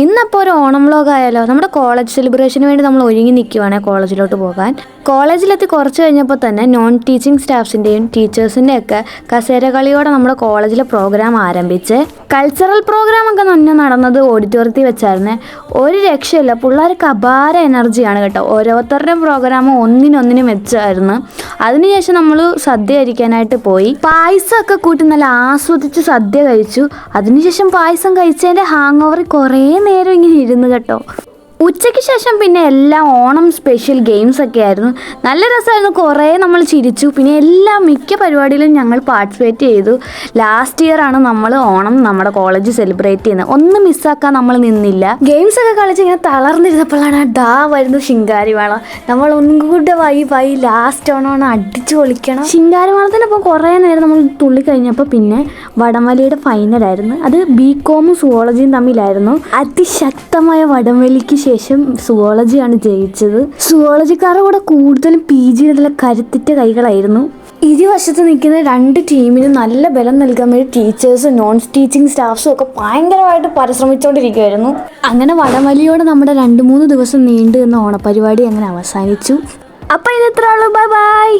ഇന്നപ്പോൾ ഒരു ഓണം വ്ലോഗ് ആയാലോ. നമ്മുടെ കോളേജ് സെലിബ്രേഷന് വേണ്ടി നമ്മൾ ഒരുങ്ങി നിൽക്കുവാണ് കോളേജിലോട്ട് പോകാൻ. കോളേജിലെത്തി കുറച്ച് കഴിഞ്ഞപ്പോൾ തന്നെ നോൺ ടീച്ചിങ് സ്റ്റാഫ്സിൻ്റെയും ടീച്ചേഴ്സിൻ്റെയൊക്കെ കസേരകളിയോടെ നമ്മുടെ കോളേജിലെ പ്രോഗ്രാം ആരംഭിച്ച്. കൾച്ചറൽ പ്രോഗ്രാമൊക്കെ തന്നെ നടന്നത് ഓഡിറ്റോറിയത്തിൽ വെച്ചായിരുന്നു. ഒരു രക്ഷയില്ല, പിള്ളേർക്ക് അപാര എനർജിയാണ് കേട്ടോ. ഓരോരുത്തരുടെയും പ്രോഗ്രാം ഒന്നിനൊന്നിനും വെച്ചായിരുന്നു. അതിനുശേഷം നമ്മൾ സദ്യ കഴിക്കാനായിട്ട് പോയി. പായസമൊക്കെ കൂട്ടി നല്ല ആസ്വദിച്ച് സദ്യ കഴിച്ചു. അതിനുശേഷം പായസം കഴിച്ചതിൻ്റെ ഹാങ് ഓവർ കുറേ നേരം ഇങ്ങനെ ഇരുന്ന് കേട്ടോ. ഉച്ചയ്ക്ക് ശേഷം പിന്നെ എല്ലാം ഓണം സ്പെഷ്യൽ ഗെയിംസ് ഒക്കെ ആയിരുന്നു. നല്ല രസമായിരുന്നു. കുറേ നമ്മൾ ചിരിച്ചു. പിന്നെ മിക്ക പരിപാടിയിലും ഞങ്ങൾ പാർട്ടിസിപ്പേറ്റ് ചെയ്തു. ലാസ്റ്റ് ഇയർ ആണ് നമ്മൾ ഓണം നമ്മുടെ കോളേജ് സെലിബ്രേറ്റ് ചെയ്യുന്നത്. ഒന്നും മിസ്സാക്കാൻ നമ്മൾ നിന്നില്ല. ഗെയിംസ് ഒക്കെ കളിച്ച് ഇങ്ങനെ തളർന്നിരുന്നപ്പോഴാണ് വരുന്നു ശിങ്കാരിമേളം. നമ്മൾ ഒന്നും കൂടെ വൈ ലാസ്റ്റ് ഓണമാണ്, അടിച്ചു പൊളിക്കണം. ശിങ്കാരിമേളത്തിനൊപ്പം കുറേ നേരം നമ്മൾ തുള്ളി കഴിഞ്ഞപ്പോൾ പിന്നെ വടംവലിയുടെ ഫൈനലായിരുന്നു. അത് ബികോമും സുവോളജിയും തമ്മിലായിരുന്നു. അതിശക്തമായ വടംവലിക്ക് ശേഷം സുവോളജിയാണ് ജയിച്ചത്. സുവോളജിക്കാരുടെ കൂടെ കൂടുതലും PG നല്ല കരുത്തിറ്റ കൈകളായിരുന്നു. ഇരുവശത്ത് നിൽക്കുന്ന രണ്ട് ടീമിനും നല്ല ബലം നൽകാൻ വേണ്ടി ടീച്ചേഴ്സും നോൺ ടീച്ചിങ് സ്റ്റാഫ്സും ഒക്കെ ഭയങ്കരമായിട്ട് പരിശ്രമിച്ചുകൊണ്ടിരിക്കുകയായിരുന്നു. അങ്ങനെ വടംവലിയോടെ നമ്മുടെ 2-3 ദിവസം നീണ്ടു നിന്ന ഓണപരിപാടി അങ്ങനെ അവസാനിച്ചു. അപ്പം ഇത് ഇത്ര ഉള്ളൂ. ബൈ.